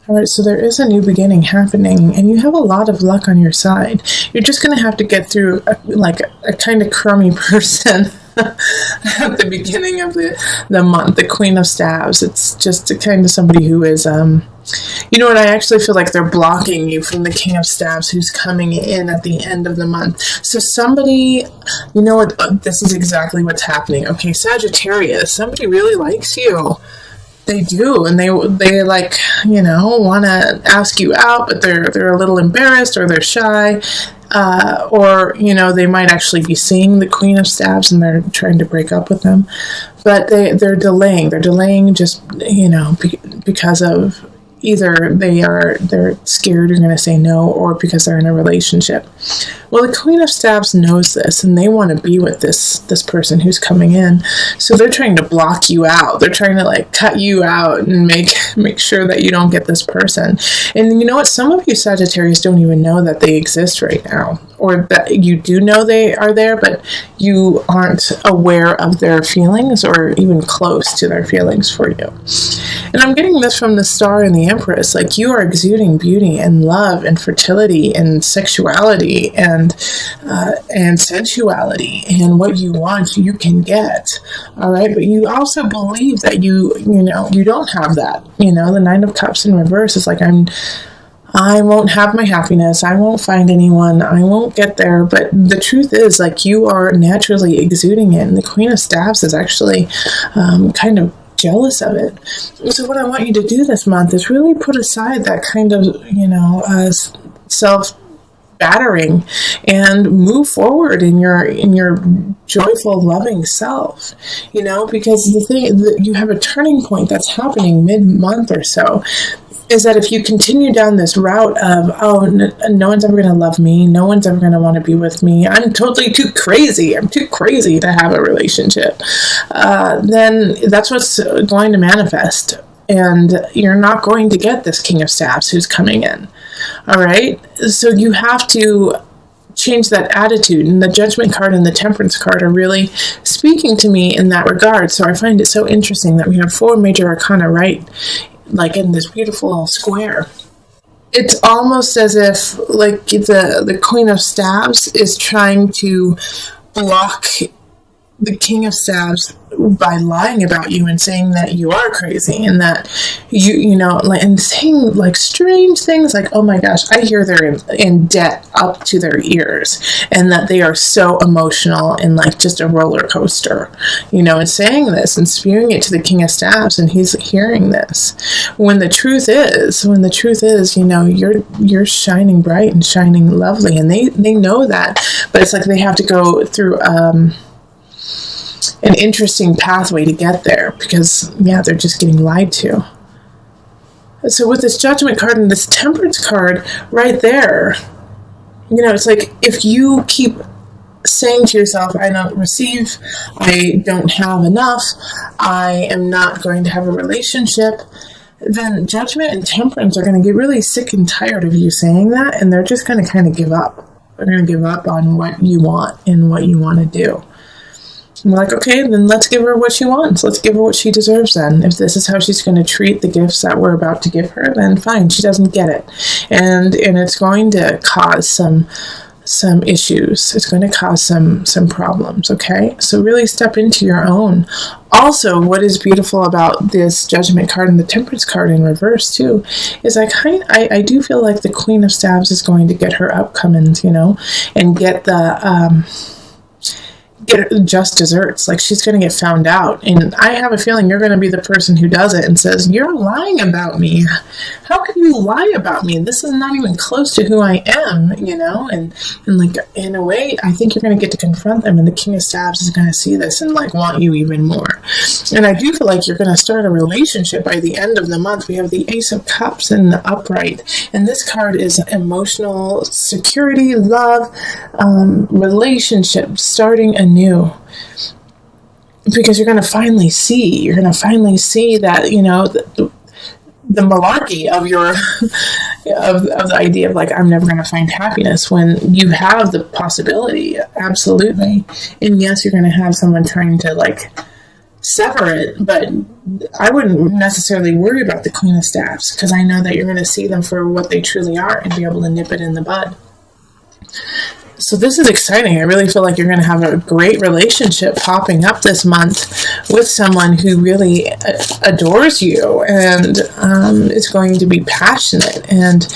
All right, so there is a new beginning happening, and you have a lot of luck on your side. You're just going to have to get through a kind of crummy person at the beginning of the month, the Queen of Staves. It's just a kind of somebody who is, you know what, I actually feel like they're blocking you from the King of Staves who's coming in at the end of the month. So somebody, you know what, this is exactly what's happening. Okay, Sagittarius, somebody really likes you. They do, and they like, you know, want to ask you out, but they're a little embarrassed, or they're shy, or, you know, they might actually be seeing the Queen of Staves and they're trying to break up with them, but they're delaying. They're delaying just, you know, because of either they're scared you're going to say no, or because they're in a relationship. Well, the Queen of Staves knows this, and they want to be with this person who's coming in. So they're trying to block you out. They're trying to like cut you out and make sure that you don't get this person. And you know what? Some of you Sagittarius don't even know that they exist right now, or that you do know they are there, but you aren't aware of their feelings or even close to their feelings for you. And I'm getting this from the Star and the Empress. Like, you are exuding beauty and love and fertility and sexuality and sensuality, and what you want you can get. All right, but you also believe that you don't have that. You know, the Nine of Cups in reverse is like, I won't have my happiness. I won't find anyone. I won't get there. But the truth is, like, you are naturally exuding it. And the Queen of Staves is actually kind of jealous of it. So what I want you to do this month is really put aside that kind of, you know, self-battering and move forward in your joyful, loving self, you know, because the thing that you have a turning point that's happening mid-month or so, is that if you continue down this route of, no one's ever going to love me, no one's ever going to want to be with me, I'm totally too crazy, I'm too crazy to have a relationship, then that's what's going to manifest. And you're not going to get this King of Staves who's coming in. All right? So you have to change that attitude, and the Judgment card and the Temperance card are really speaking to me in that regard. So I find it so interesting that we have 4 major arcana right, like in this beautiful square. It's almost as if like the Queen of Staves is trying to block the King of Staves by lying about you and saying that you are crazy, and that you know, like, and saying like strange things like, oh my gosh, I hear they're in debt up to their ears, and that they are so emotional and like just a roller coaster, you know, and saying this and spewing it to the King of Staves, and he's hearing this, when the truth is, you know, you're shining bright and shining lovely, and they know that, but it's like they have to go through an interesting pathway to get there, because they're just getting lied to. So with this Judgment card and this Temperance card right there, you know, it's like if you keep saying to yourself, I don't receive, I don't have enough, I am not going to have a relationship, then Judgment and Temperance are going to get really sick and tired of you saying that, and they're just going to kind of give up. They're going to give up on what you want and what you want to do. I'm like, okay, then let's give her what she wants. Let's give her what she deserves then. If this is how she's going to treat the gifts that we're about to give her, then fine, she doesn't get it. And it's going to cause some issues. It's going to cause some problems, okay? So really step into your own. Also, what is beautiful about this Judgment card and the Temperance card in reverse too, is I do feel like the Queen of Staves is going to get her upcomings, you know, and get just desserts. Like, she's going to get found out, and I have a feeling you're going to be the person who does it and says, you're lying about me. How can you lie about me? This is not even close to who I am, you know? And like, in a way, I think you're going to get to confront them, and the King of Staves is going to see this and like want you even more. And I do feel like you're going to start a relationship by the end of the month. We have the Ace of Cups in the upright, and this card is emotional security, love, relationship, starting anew. Because you're going to finally see that, you know, the malarkey of your of the idea of like, I'm never going to find happiness, when you have the possibility, absolutely. And yes, you're going to have someone trying to like sever it, but I wouldn't necessarily worry about the Queen of Staffs, because I know that you're going to see them for what they truly are and be able to nip it in the bud. So this is exciting. I really feel like you're going to have a great relationship popping up this month with someone who really adores you and is going to be passionate. And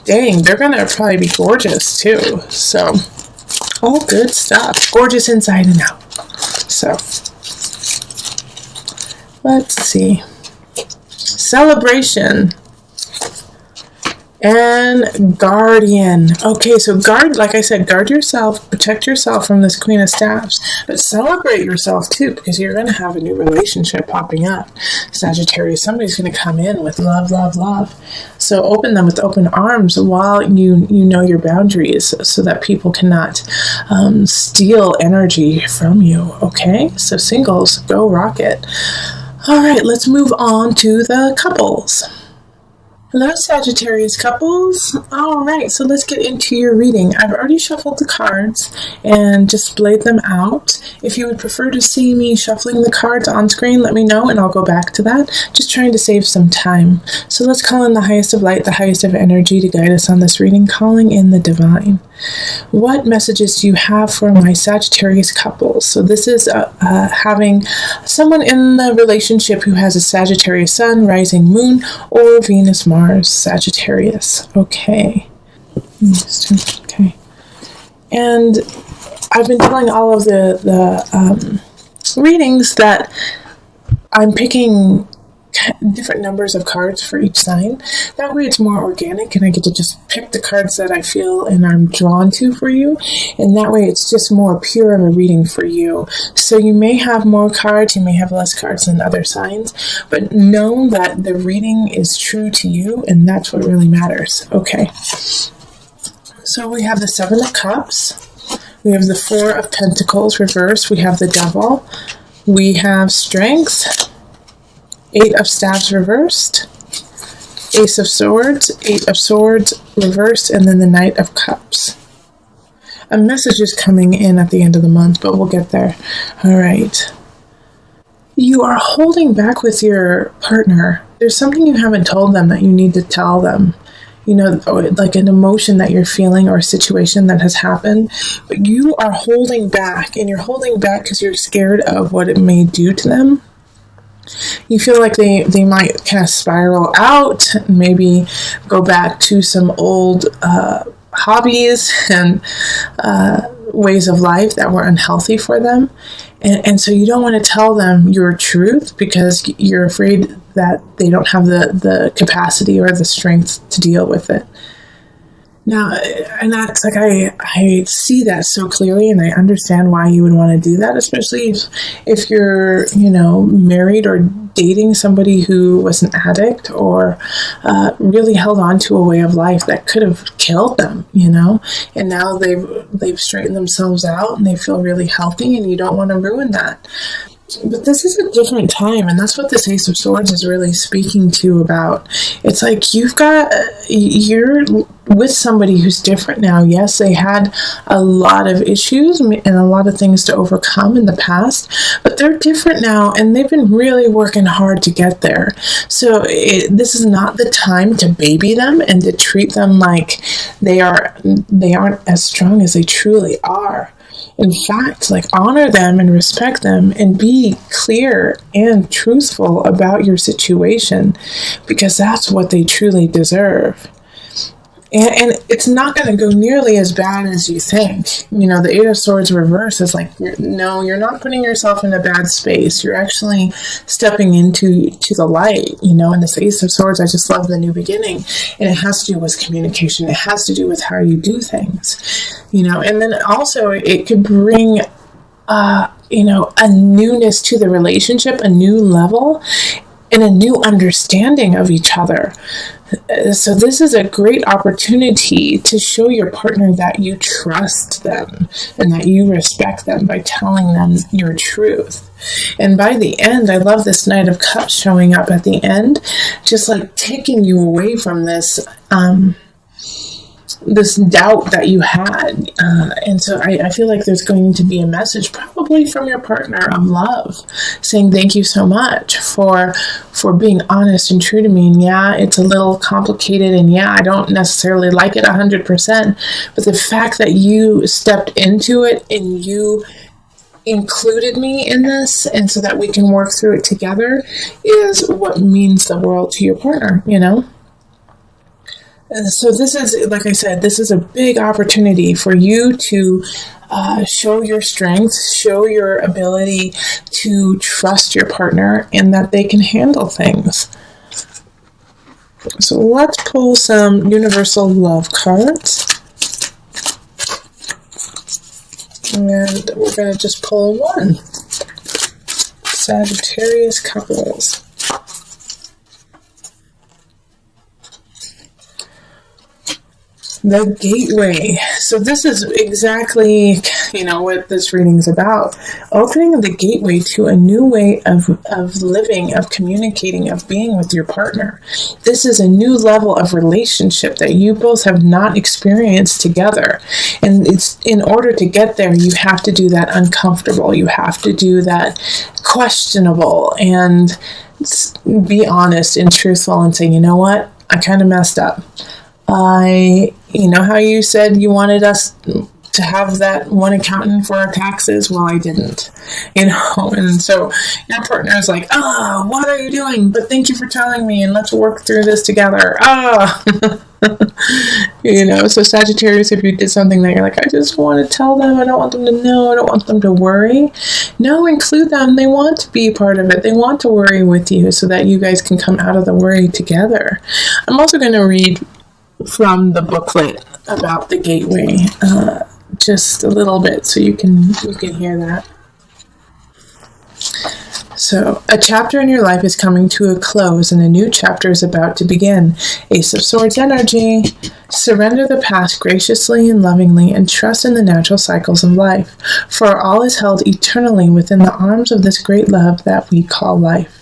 dang, they're going to probably be gorgeous too. So all good stuff. Gorgeous inside and out. So let's see. Celebration. And guardian. Okay, so like I said, guard yourself, protect yourself from this Queen of Staffs, but celebrate yourself too, because you're going to have a new relationship popping up. Sagittarius, somebody's going to come in with love, love, love. So open them with open arms while you know your boundaries, so that people cannot steal energy from you. Okay, so singles, go rocket. All right, let's move on to the couples. Hello, Sagittarius couples. All right, so let's get into your reading. I've already shuffled the cards and displayed them out. If you would prefer to see me shuffling the cards on screen, let me know and I'll go back to that. Just trying to save some time. So let's call in the highest of light, the highest of energy to guide us on this reading, calling in the divine. What messages do you have for my Sagittarius couples? So this is having someone in the relationship who has a Sagittarius sun, rising moon, or Venus, Mars, Sagittarius. Okay. Okay. And I've been doing all of the readings that I'm picking different numbers of cards for each sign. That way it's more organic and I get to just pick the cards that I feel and I'm drawn to for you, and that way it's just more pure of a reading for you. So you may have more cards, you may have less cards than other signs, but know that the reading is true to you, and that's what really matters. Okay, so we have the Seven of Cups, we have the Four of Pentacles reversed, we have the Devil, we have Strength, Eight of Staffs reversed, Ace of Swords, Eight of Swords reversed, and then the Knight of Cups. A message is coming in at the end of the month, but we'll get there. All right. You are holding back with your partner. There's something you haven't told them that you need to tell them. You know, like an emotion that you're feeling or a situation that has happened, but you are holding back, and you're holding back because you're scared of what it may do to them. You feel like they might kind of spiral out, maybe go back to some old hobbies and ways of life that were unhealthy for them. And so you don't want to tell them your truth because you're afraid that they don't have the capacity or the strength to deal with it. Now, and that's like, I see that so clearly, and I understand why you would want to do that, especially if you're, married or dating somebody who was an addict or really held on to a way of life that could have killed them, and now they've straightened themselves out and they feel really healthy, and you don't want to ruin that. But this is a different time, and that's what this Ace of Swords is really speaking to about. It's like you're with somebody who's different now. Yes, they had a lot of issues and a lot of things to overcome in the past, but they're different now, and they've been really working hard to get there. So this is not the time to baby them and to treat them like they aren't as strong as they truly are. In fact, honor them and respect them and be clear and truthful about your situation, because that's what they truly deserve. And it's not going to go nearly as bad as you think. The Eight of Swords reverse is no, you're not putting yourself in a bad space. You're actually stepping into the light, and this Ace of Swords, I just love the new beginning. And it has to do with communication. It has to do with how you do things, and then also it could bring, a newness to the relationship, a new level, and a new understanding of each other. So this is a great opportunity to show your partner that you trust them and that you respect them by telling them your truth. And by the end, I love this Knight of Cups showing up at the end, just taking you away from this this doubt that you had. And so I feel like there's going to be a message probably from your partner of love saying thank you so much for being honest and true to me. And yeah, it's a little complicated, and yeah, I don't necessarily like it 100%, but the fact that you stepped into it and you included me in this, and so that we can work through it together, is what means the world to your partner, you know? And so this is, like I said, this is a big opportunity for you to show your strength, show your ability to trust your partner and that they can handle things. So let's pull some universal love cards. And we're going to just pull one. Sagittarius couples. The gateway. So this is exactly, what this reading is about. Opening the gateway to a new way of living, of communicating, of being with your partner. This is a new level of relationship that you both have not experienced together. And it's in order to get there, you have to do that uncomfortable. You have to do that questionable and be honest and truthful and say, you know what? I kind of messed up. You know how you said you wanted us to have that one accountant for our taxes? Well, I didn't, and so your partner is like, what are you doing? But thank you for telling me, and let's work through this together. So Sagittarius, if you did something that you're like, I just want to tell them, I don't want them to know, I don't want them to worry. No, include them. They want to be part of it. They want to worry with you so that you guys can come out of the worry together. I'm also going to read from the booklet about the gateway, just a little bit, so you can hear that. So, a chapter in your life is coming to a close, and a new chapter is about to begin. Ace of Swords energy. Surrender the past graciously and lovingly, and trust in the natural cycles of life, for all is held eternally within the arms of this great love that we call life.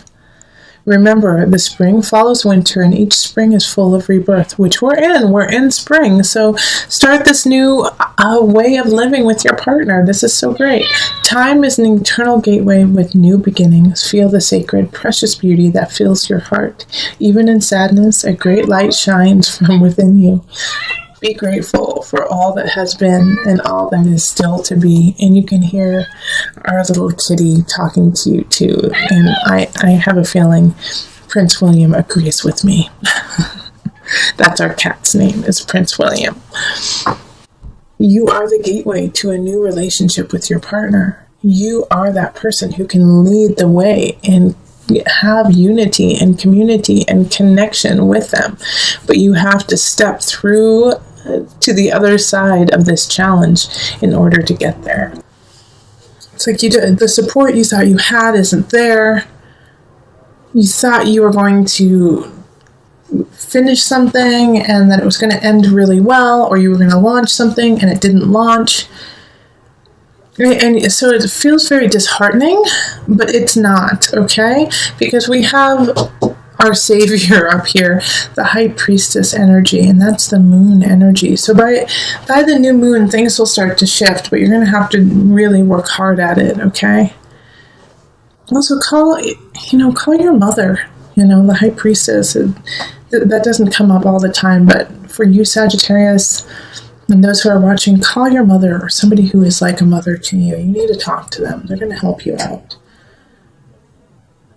Remember, the spring follows winter, and each spring is full of rebirth, which we're in. We're in spring, so start this new way of living with your partner. This is so great. Time is an eternal gateway with new beginnings. Feel the sacred, precious beauty that fills your heart. Even in sadness, a great light shines from within you. Be grateful for all that has been and all that is still to be. And you can hear our little kitty talking to you too. And I have a feeling Prince William agrees with me. That's our cat's name, is Prince William. You are the gateway to a new relationship with your partner. You are that person who can lead the way and have unity and community and connection with them. But you have to step through to the other side of this challenge in order to get there. It's like the support you thought you had isn't there. You thought you were going to finish something and that it was going to end really well, or you were going to launch something and it didn't launch. And so it feels very disheartening, but it's not, okay? Because we have our savior up here, the high priestess energy, and that's the moon energy. So by the new moon, things will start to shift, but you're going to have to really work hard at it, okay? Also call your mother, the high priestess. That doesn't come up all the time, but for you, Sagittarius, and those who are watching, call your mother or somebody who is like a mother to you. You need to talk to them. They're going to help you out.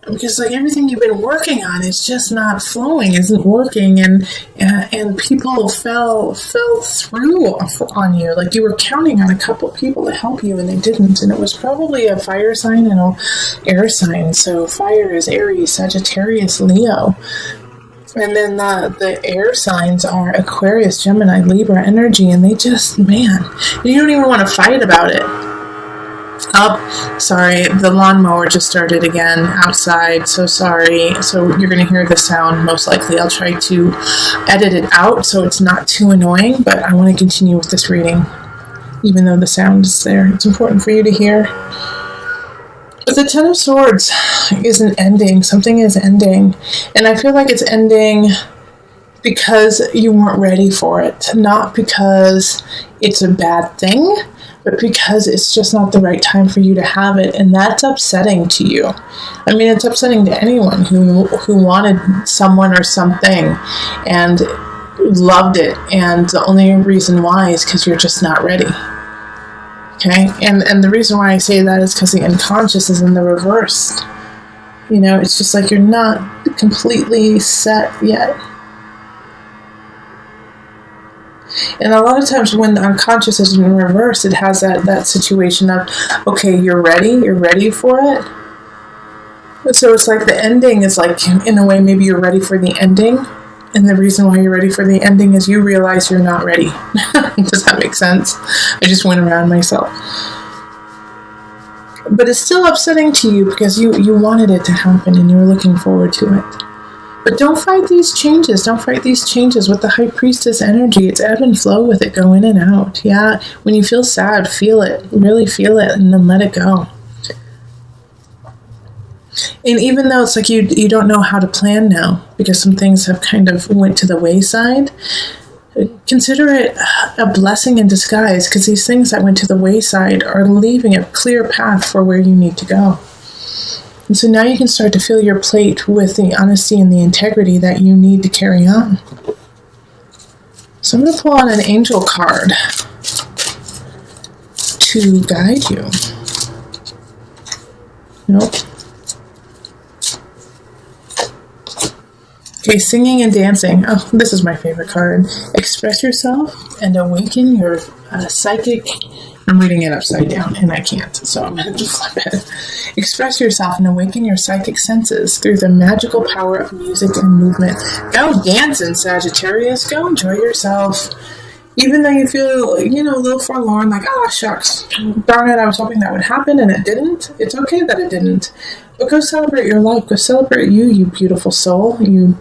Because everything you've been working on is just not flowing, isn't working, and people fell through on you. Like you were counting on a couple of people to help you, and they didn't. And it was probably a fire sign and an air sign. So fire is Aries, Sagittarius, Leo. And then the air signs are Aquarius, Gemini, Libra energy, and they just, man, you don't even want to fight about it. Oh, sorry, the lawnmower just started again outside, so sorry. So you're going to hear the sound, most likely. I'll try to edit it out so it's not too annoying, but I want to continue with this reading, even though the sound is there. It's important for you to hear. But the Ten of Swords is an ending. Something is ending. And I feel like it's ending because you weren't ready for it, not because it's a bad thing, but because it's just not the right time for you to have it, and that's upsetting to you. I mean, it's upsetting to anyone who wanted someone or something and loved it, and the only reason why is because you're just not ready. Okay? And the reason why I say that is because the unconscious is in the reverse. You know, it's just like you're not completely set yet. And a lot of times when the unconscious is in reverse, it has that situation of, okay, you're ready for it. So it's like the ending is like, in a way, maybe you're ready for the ending. And the reason why you're ready for the ending is you realize you're not ready. Does that make sense? I just went around myself. But it's still upsetting to you because you wanted it to happen and you were looking forward to it. But don't fight these changes. Don't fight these changes with the High Priestess energy. It's ebb and flow with it. Go in and out. Yeah, when you feel sad, feel it. Really feel it and then let it go. And even though it's like you don't know how to plan now because some things have kind of went to the wayside, consider it a blessing in disguise, because these things that went to the wayside are leaving a clear path for where you need to go. And so now you can start to fill your plate with the honesty and the integrity that you need to carry on. So I'm going to pull out an angel card to guide you. Nope. Okay, singing and dancing. Oh, this is my favorite card. Express yourself and awaken your psychic... I'm reading it upside down, and I can't, so I'm going to just flip it. Express yourself and awaken your psychic senses through the magical power of music and movement. Go dancing, Sagittarius. Go enjoy yourself. Even though you feel, a little forlorn, like, oh, shucks, darn it, I was hoping that would happen, and it didn't. It's okay that it didn't. But go celebrate your life. Go celebrate you beautiful soul. You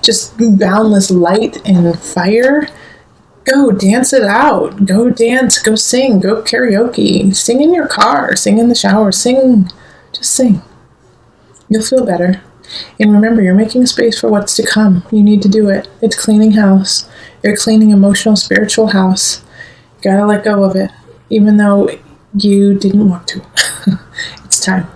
just boundless light and fire. Go dance it out. Go dance. Go sing. Go karaoke. Sing in your car. Sing in the shower. Sing. Just sing. You'll feel better. And remember, you're making space for what's to come. You need to do it. It's cleaning house. You're cleaning emotional, spiritual house. You gotta let go of it, even though you didn't want to. It's time.